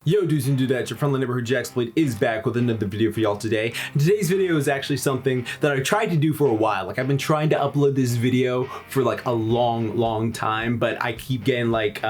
Yo dudes and dudettes, your friendly neighborhood Jaxblade is back with another video for y'all today. And today's video is actually something that I tried to do for a while. Like, I've been trying to upload this video for like a long time, but I keep getting like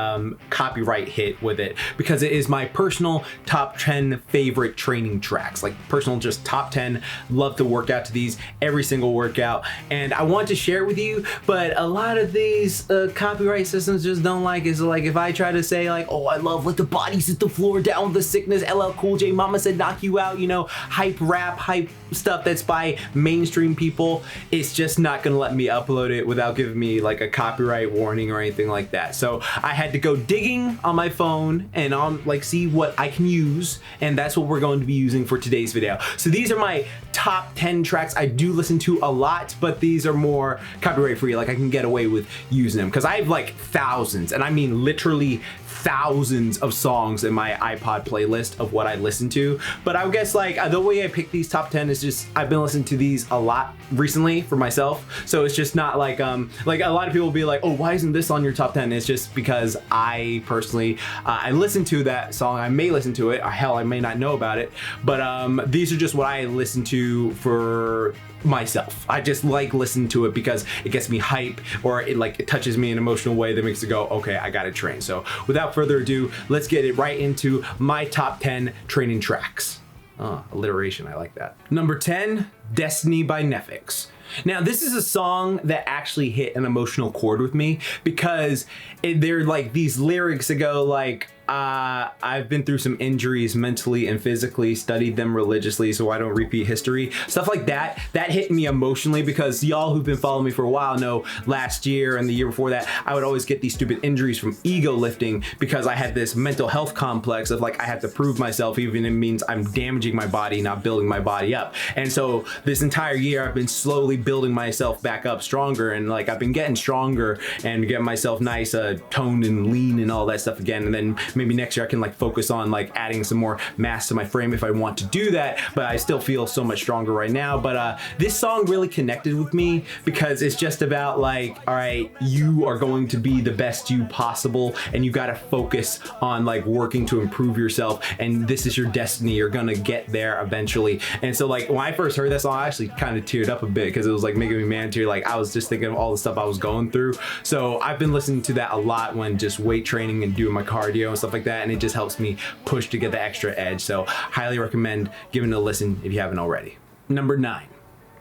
copyright hit with it because it is my personal top 10 favorite training tracks. Like personal, just top 10, love to work out to these every single workout. And I want to share it with you, but a lot of these copyright systems just don't like it. So like if I try to say like, oh, I love let the bodies hit the floor, down with the sickness, LL Cool J, Mama Said knock you out, you know, hype rap, hype stuff that's by mainstream people, it's just not gonna let me upload it without giving me like a copyright warning or anything like that. So I had to go digging on my phone and like see what I can use, and that's what we're going to be using for today's video. So these are my top 10 tracks I do listen to a lot, but these are more copyright free, like I can get away with using them because I have like thousands, and I mean literally thousands of songs in my iPod playlist of what I listen to. But I guess like the way I pick these top 10 is just I've been listening to these a lot recently for myself, so it's just not like a lot of people will be like, oh, why isn't this on your top 10? It's just because I personally I listen to that song, I may listen to it, or hell, I may not know about it, but these are just what I listen to for myself. I just like listening to it because it gets me hype, or it touches me in an emotional way that makes it go, okay, I gotta train. So without further ado, let's get it right into my top 10 training tracks. Alliteration, I like that. Number 10, Destiny by Nefix. Now this is a song that actually hit an emotional chord with me because they're like these lyrics that go like, I've been through some injuries mentally and physically, studied them religiously so I don't repeat history. Stuff like that, that hit me emotionally because y'all who've been following me for a while know last year and the year before that, I would always get these stupid injuries from ego lifting because I had this mental health complex of like, I have to prove myself even if it means I'm damaging my body, not building my body up. And so this entire year I've been slowly building myself back up stronger, and like I've been getting stronger and getting myself nice, toned and lean and all that stuff again. And then maybe next year I can like focus on like adding some more mass to my frame if I want to do that, but I still feel so much stronger right now. But this song really connected with me because it's just about like, all right, you are going to be the best you possible, and you got to focus on like working to improve yourself, and this is your destiny, you're gonna get there eventually. And so like when I first heard that song, I actually kind of teared up a bit because it was like making me man tear. Like I was just thinking of all the stuff I was going through. So I've been listening to that a lot when just weight training and doing my cardio and stuff like that, and it just helps me push to get the extra edge. So highly recommend giving it a listen if you haven't already. Number 9,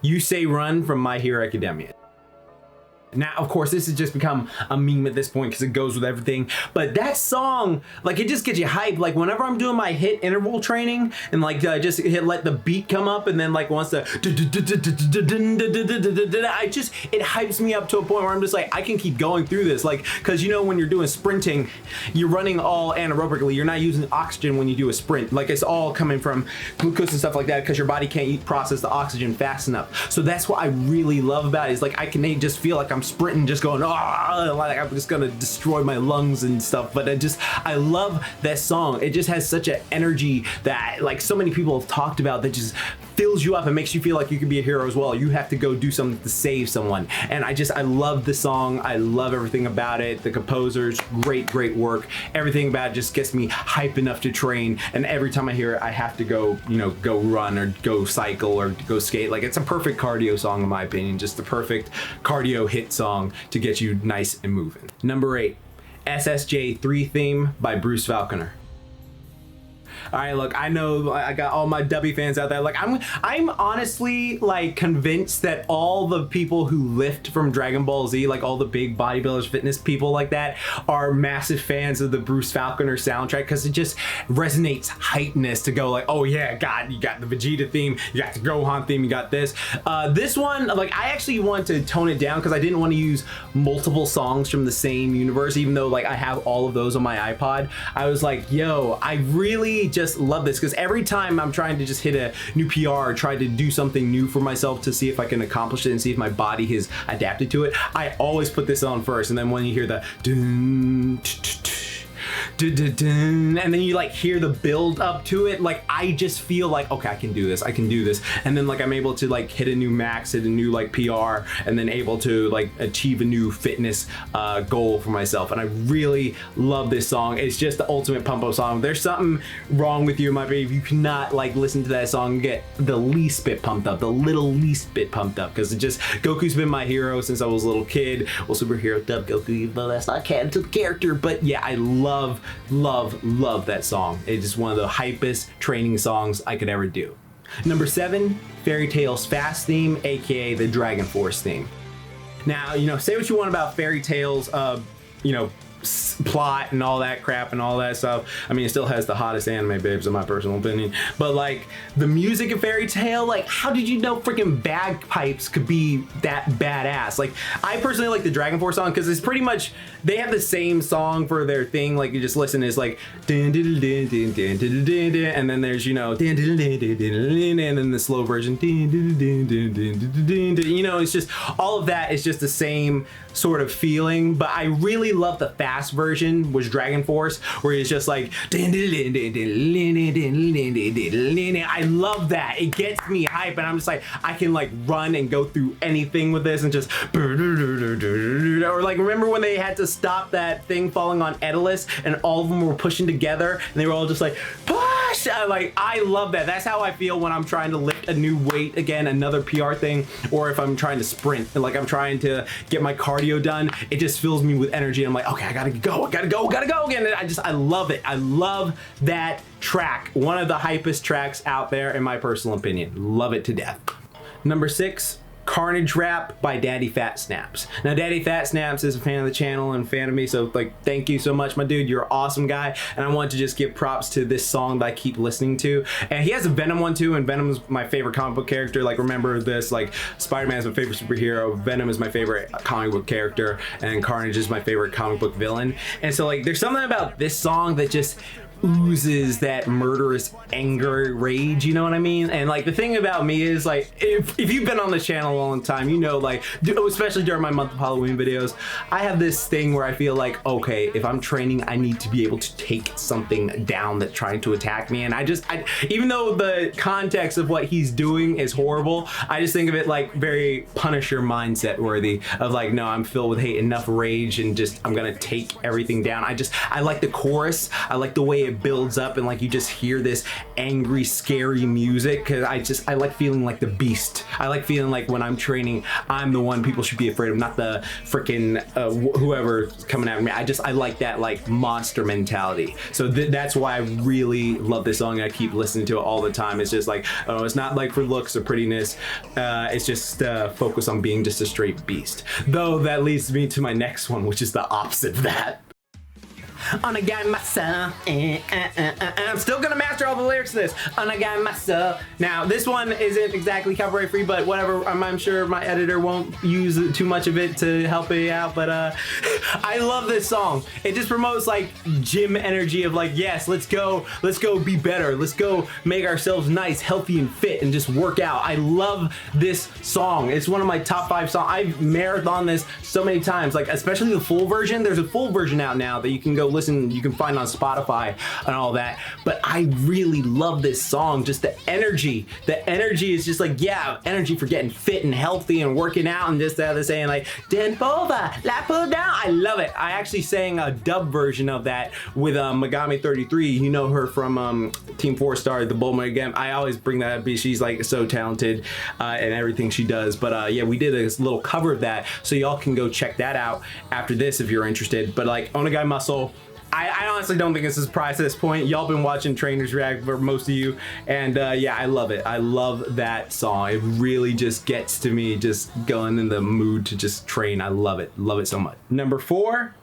You Say Run from My Hero Academia. Now, of course, this has just become a meme at this point because it goes with everything. But that song, like, it just gets you hyped. Like, whenever I'm doing my HIIT interval training and like just let the beat come up, and then like once it hypes me up to a point where I'm just like, I can keep going through this. Like, because you know, when you're doing sprinting, you're running all anaerobically. You're not using oxygen when you do a sprint. Like, it's all coming from glucose and stuff like that because your body can't process the oxygen fast enough. So that's what I really love about it, is like I can just feel like I'm sprinting, just going, oh, like I'm just gonna destroy my lungs and stuff. But I love that song. It just has such an energy that like so many people have talked about, that just fills you up and makes you feel like you can be a hero as well. You have to go do something to save someone. And I love the song. I love everything about it. The composers, great work. Everything about it just gets me hype enough to train. And every time I hear it, I have to go, you know, go run or go cycle or go skate. Like, it's a perfect cardio song in my opinion. Just the perfect cardio hit song to get you nice and moving. Number 8, SSJ3 Theme by Bruce Falconer. All right, look, I know I got all my W fans out there. Like, I'm honestly like convinced that all the people who lift from Dragon Ball Z, like all the big bodybuilders, fitness people like that, are massive fans of the Bruce Falconer soundtrack because it just resonates hypeness to go like, oh yeah, God, you got the Vegeta theme, you got the Gohan theme, you got this. This one, like, I actually want to tone it down because I didn't want to use multiple songs from the same universe, even though like I have all of those on my iPod. I was like, yo, I really just love this because every time I'm trying to just hit a new PR or try to do something new for myself to see if I can accomplish it and see if my body has adapted to it, I always put this on first. And then when you hear the dun, and then you like hear the build up to it. Like I just feel like, okay, I can do this, and then like I'm able to like hit a new max, hit a new like PR, and then able to like achieve a new fitness goal for myself. And I really love this song. It's just the ultimate pump up song. There's something wrong with you, my baby, if you cannot like listen to that song and get the least bit pumped up, the least bit pumped up, because it just, Goku's been my hero since I was a little kid. Well, superhero dub Goku, even though that's not canon to the character, but yeah, I love that song. It's just one of the hypest training songs I could ever do. Number 7, Fairy Tail's Fast theme, aka the Dragon Force theme. Now, you know, say what you want about Fairy Tail's, you know, plot and all that crap and all that stuff. I mean, it still has the hottest anime babes in my personal opinion, but like the music of Fairy Tail, like how did you know freaking bagpipes could be that badass? Like I personally like the Dragon Force song because it's pretty much, they have the same song for their thing. Like you just listen, it's like and then there's, you know, and then the slow version, you know, it's just all of that is just the same sort of feeling. But I really love the fast version, was Dragon Force, where it's just like I love that. It gets me hype, and I'm just like, I can like run and go through anything with this, and just or like, remember when they had to stop that thing falling on Edalus and all of them were pushing together and they were all just like push. I love that. That's how I feel when I'm trying to lift a new weight again, another PR thing, or if I'm trying to sprint and like I'm trying to get my cardio done. It just fills me with energy. I'm like, okay, I gotta go again. I love it. I love that track. One of the hypest tracks out there in my personal opinion. Love it to death. Number 6, Carnage Rap by Daddy Fat Snaps. Now, Daddy Fat Snaps is a fan of the channel and fan of me, so like, thank you so much, my dude. You're an awesome guy, and I want to just give props to this song that I keep listening to. And he has a Venom one too, and Venom's my favorite comic book character. Like, remember this, like, Spider-Man is my favorite superhero, Venom is my favorite comic book character, and Carnage is my favorite comic book villain. And so like, there's something about this song that just oozes that murderous anger, rage, you know what I mean? And like the thing about me is like, if you've been on the channel a long time, you know, like especially during my month of Halloween videos, I have this thing where I feel like, okay, if I'm training, I need to be able to take something down that's trying to attack me. And I even though the context of what he's doing is horrible, I just think of it like very Punisher mindset worthy of like, no, I'm filled with hate, enough rage, and just I'm gonna take everything down. I like the chorus. I like the way it builds up, and like you just hear this angry, scary music, because I like feeling like the beast. I like feeling like when I'm training, I'm the one people should be afraid of, not the freaking whoever's coming at me. I like that like monster mentality. So that's why I really love this song. I keep listening to it all the time. It's just like, oh, it's not like for looks or prettiness. It's just focus on being just a straight beast. Though that leads me to my next one, which is the opposite of that. On a guy myself, I'm still gonna master all the lyrics to this. On a guy myself. Now, this one isn't exactly copyright free, but whatever. I'm sure my editor won't use too much of it to help it out. But I love this song. It just promotes like gym energy of like, yes, let's go be better. Let's go make ourselves nice, healthy, and fit, and just work out. I love this song. It's one of my top 5 songs. I've marathoned this so many times, like especially the full version. There's a full version out now that you can go listen, you can find on Spotify and all that. But I really love this song. Just the energy is just like, yeah, energy for getting fit and healthy and working out, and just they're saying like, "Den over, la pull down." I love it. I actually sang a dub version of that with Megami 33. You know her from Team 4 Star, the Bulma again. I always bring that up because she's like so talented and everything she does. But yeah, we did a little cover of that, so y'all can go check that out after this if you're interested. But like, Onagai Muscle, I honestly don't think it's a surprise at this point. Y'all been watching Trainers React for most of you, and yeah, I love it. I love that song. It really just gets to me, just going in the mood to just train. I love it so much. Number 4,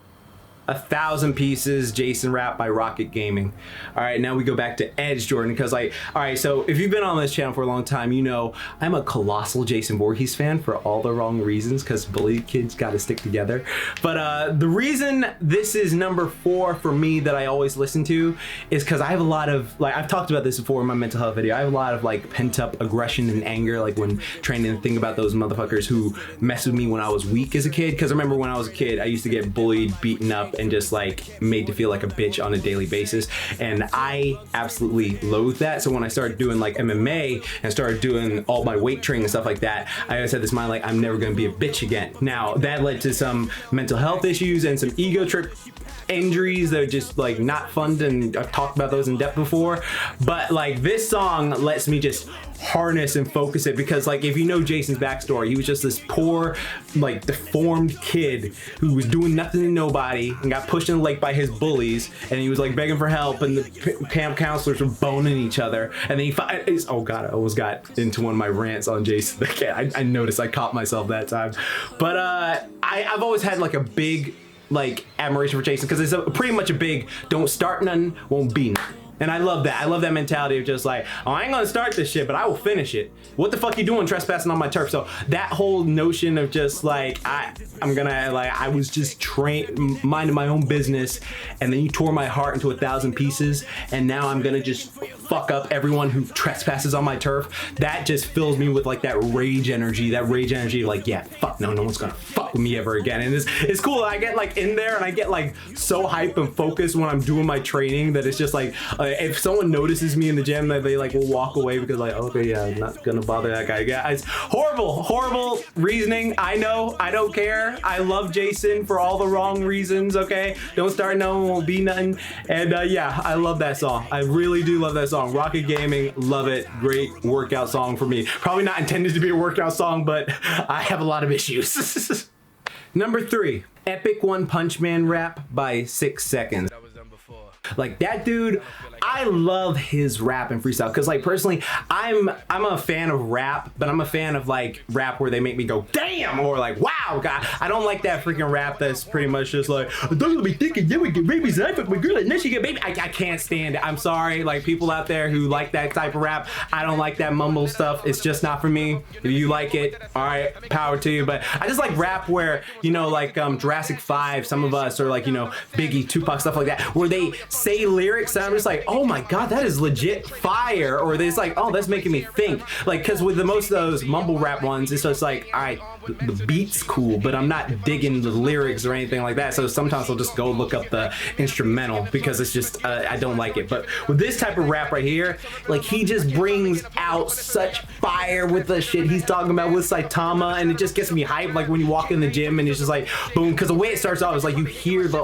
1,000 Pieces Jason Rap by Rocket Gaming. All right, now we go back to Edge Jordan, because like, all right, so if you've been on this channel for a long time, you know I'm a colossal Jason Voorhees fan for all the wrong reasons, because bully kids gotta stick together. But the reason this is number 4 for me that I always listen to is because I have a lot of, like, I've talked about this before in my mental health video, I have a lot of like pent up aggression and anger, like when training, and think about those motherfuckers who messed with me when I was weak as a kid. Because I remember when I was a kid, I used to get bullied, beaten up, and just like made to feel like a bitch on a daily basis. And I absolutely loathe that. So when I started doing like MMA and started doing all my weight training and stuff like that, I always had this mind like, I'm never gonna be a bitch again. Now that led to some mental health issues and some ego trip injuries that are just like not fun, and I've talked about those in depth before. But like this song lets me just harness and focus it, because like if you know Jason's backstory, he was just this poor, like deformed kid who was doing nothing to nobody and got pushed in the lake by his bullies, and he was like begging for help, and the camp counselors were boning each other, and then oh god, I almost got into one of my rants on Jason. I noticed I caught myself that time. But I've always had like a big like admiration for Jason, because it's pretty much a big don't start nothing, won't be nothing. And I love that. I love that mentality of just like, oh, I ain't gonna start this shit, but I will finish it. What the fuck you doing trespassing on my turf? So that whole notion of just like, I was just minding my own business, and then you tore my heart into 1,000 pieces, and now I'm gonna just fuck up everyone who trespasses on my turf. That just fills me with like that rage energy like, yeah, fuck no one's gonna fuck with me ever again. And it's cool. I get like in there and I get like so hype and focused when I'm doing my training that it's just like, if someone notices me in the gym, that they like will walk away because like, okay, yeah, I'm not gonna bother that guy. Yeah, it's horrible reasoning. I know, I don't care. I love Jason for all the wrong reasons. Okay, don't start, no one won't be nothing. And yeah, I love that song. I really do love that song. Rocket Gaming, love it. Great workout song for me. Probably not intended to be a workout song, but I have a lot of issues. Number 3, Epic One Punch Man rap by 6 Seconds. Like that dude, I love his rap and freestyle, because like personally, I'm a fan of rap, but I'm a fan of like rap where they make me go damn, or like wow, god. I don't like that freaking rap that's pretty much just like, don't be thinking you would get babies and I fuck my girl and then she get baby. I can't stand it. I'm sorry, like people out there who like that type of rap, I don't like that mumble stuff. It's just not for me. If you like it, all right, power to you. But I just like rap where, you know, like Jurassic 5, some of us, or like, you know, Biggie, Tupac, stuff like that, where they say lyrics and I'm just like, oh my god, that is legit fire. Or it's like, oh, that's making me think. Like, because with most of those mumble rap ones, it's just like, all right, the beat's cool, but I'm not digging the lyrics or anything like that. So sometimes I'll just go look up the instrumental, because it's just I don't like it. But with this type of rap right here, like he just brings out such fire with the shit he's talking about with Saitama, and it just gets me hyped. Like when you walk in the gym and it's just like boom, because the way it starts off is like you hear the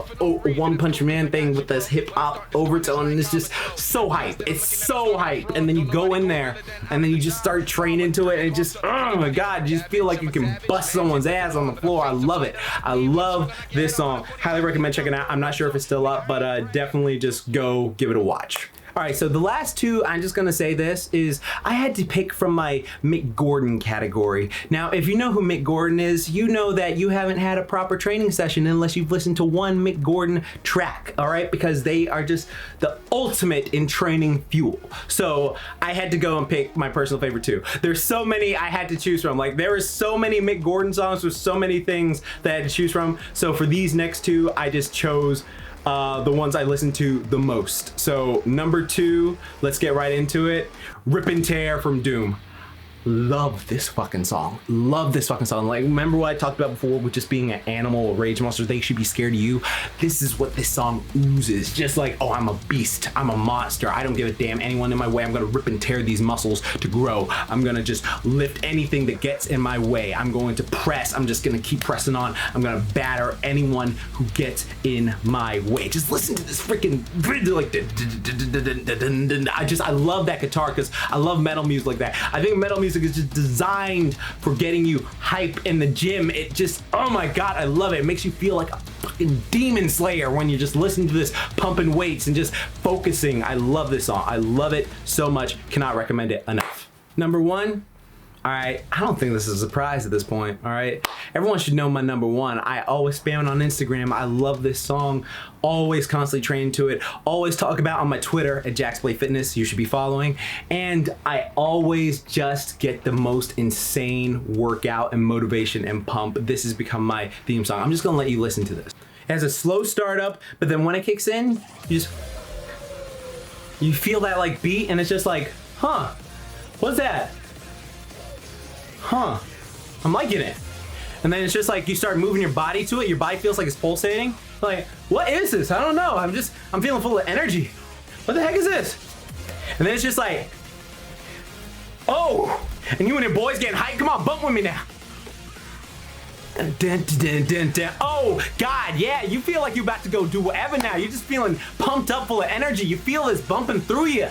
One Punch Man thing with this hip hop overtone, and it's just so hype. It's so hype. And then you go in there and then you just start training to it, and it just, oh my god, you just feel like you can bust someone's ass on the floor. I love it. I love this song. Highly recommend checking it out. I'm not sure if it's still up, but definitely just go give it a watch. All right, so the last two, I'm just gonna say this, is I had to pick from my Mick Gordon category. Now, if you know who Mick Gordon is, you know that you haven't had a proper training session unless you've listened to one Mick Gordon track, all right? Because they are just the ultimate in training fuel. So I had to go and pick my personal favorite two. There's so many I had to choose from. Like, there were so many Mick Gordon songs with so many things that I had to choose from. So for these next two, I just chose the ones I listen to the most. So number 2, let's get right into it. Rip and Tear from Doom. Love this fucking song. Love this fucking song. Like, remember what I talked about before with just being an animal, rage monster, they should be scared of you? This is what this song oozes. Just like, oh, I'm a beast, I'm a monster, I don't give a damn anyone in my way, I'm gonna rip and tear these muscles to grow, I'm gonna just lift anything that gets in my way, I'm going to press, I'm just gonna keep pressing on, I'm gonna batter anyone who gets in my way. Just listen to this freaking like I love that guitar, because I love metal music like that. I think metal music is just designed for getting you hype in the gym. It just, oh my god, I love it. It makes you feel like a fucking demon slayer when you're just listening to this, pumping weights and just focusing. I love this song. I love it so much. Cannot recommend it enough. Number 1. All right, I don't think this is a surprise at this point, all right? Everyone should know my number 1. I always spam it on Instagram. I love this song. Always constantly train to it. Always talk about on my Twitter at Jaxblade Fitness. You should be following. And I always just get the most insane workout and motivation and pump. This has become my theme song. I'm just gonna let you listen to this. It has a slow startup, but then when it kicks in, you feel that like beat, and it's just like, huh, what's that? Huh, I'm liking it. And then it's just like you start moving your body to it, your body feels like it's pulsating, Like, what is this? I don't know. I'm feeling full of energy. What the heck is this? And then it's just like, oh, and you and your boys getting hyped. Come on, bump with me now. Dun, dun, dun, dun, dun. Oh, God, yeah, you feel like you're about to go do whatever now. You're just feeling pumped up, full of energy. You feel this bumping through you.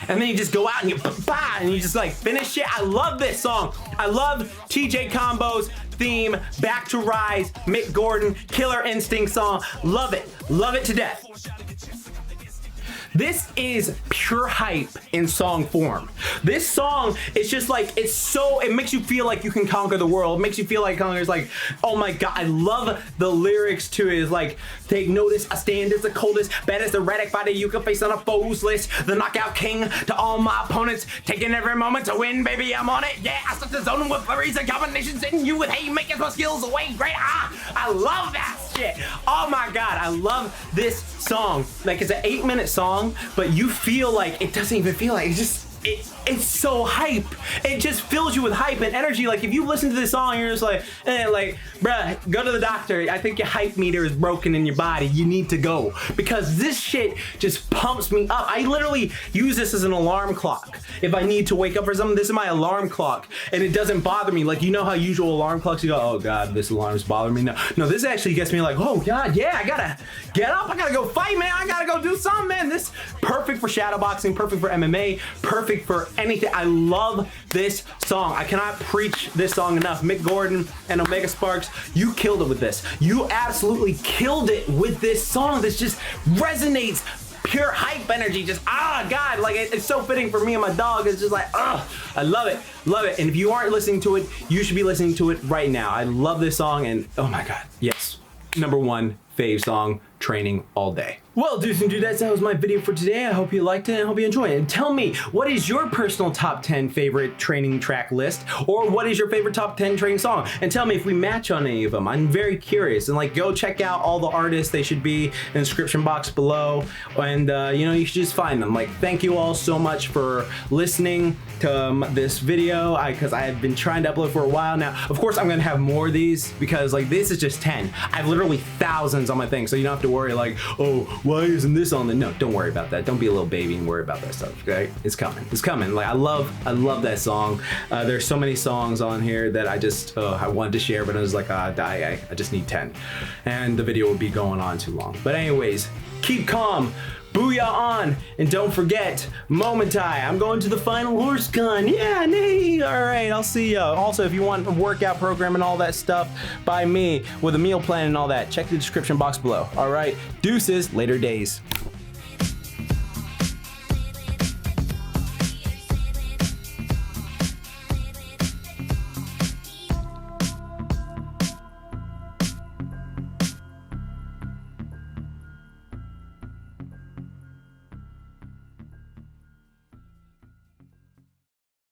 And then you just go out and you just like finish it. I love this song. I love TJ Combo's theme, Back to Rise, Mick Gordon, Killer Instinct song. Love it to death. This is pure hype in song form. This song is just like, it makes you feel like you can conquer the world. It makes you feel like conquerors, like, oh my God, I love the lyrics to it. It's like, take notice, I stand as the coldest, baddest erratic fighter you can face on a foe's list. The knockout king to all my opponents, taking every moment to win, baby, I'm on it. Yeah, I stuck the zone with flurries and combinations, hitting you with haymakers, my skills away. Great, I love that shit. Oh my God, I love this song. Like, it's an 8-minute song, but you feel like it doesn't even feel like it's so hype. It just fills you with hype and energy. Like, if you listen to this song, you're just like, bruh, go to the doctor. I think your hype meter is broken in your body. You need to go, because this shit just pumps me up. I literally use this as an alarm clock. If I need to wake up for something, this is my alarm clock, and it doesn't bother me. Like, you know how usual alarm clocks, you go, oh God, this alarm's bothering me. No, this actually gets me like, oh God, yeah, I gotta get up. I gotta go fight, man. I gotta go do something, man. This perfect for shadowboxing, perfect for MMA, perfect for anything. I love this song. I cannot preach this song enough. Mick Gordon and Omega Sparks, you killed it with this. You absolutely killed it with this song. This just resonates. Pure hype energy, just God, like it's so fitting for me and my dog. It's just like, I love it. And if you aren't listening to it, you should be listening to it right now. I love this song, and oh my God, yes, #1 fave song, training all day. Well, dudes and dudettes, that was my video for today. I hope you liked it and I hope you enjoyed it. And tell me, what is your personal top 10 favorite training track list? Or what is your favorite top 10 training song? And tell me if we match on any of them. I'm very curious. And like, go check out all the artists. They should be in the description box below. And you know, you should just find them. Like, thank you all so much for listening to this video, because I have been trying to upload for a while now. Of course, I'm gonna have more of these, because like, this is just 10. I have literally thousands on my thing, so you don't have to worry like, oh, why isn't this on the, no, don't worry about that. Don't be a little baby and worry about that stuff, okay? It's coming. Like, I love that song. There's so many songs on here that I just, I wanted to share, but I was like, I just need 10. And the video would be going on too long. But anyways, keep calm, booyah on, and don't forget, Momentai, I'm going to the final horse con. Yeah, nay. All right, I'll see ya. Also, if you want a workout program and all that stuff by me with a meal plan and all that, check the description box below. All right, deuces, later days.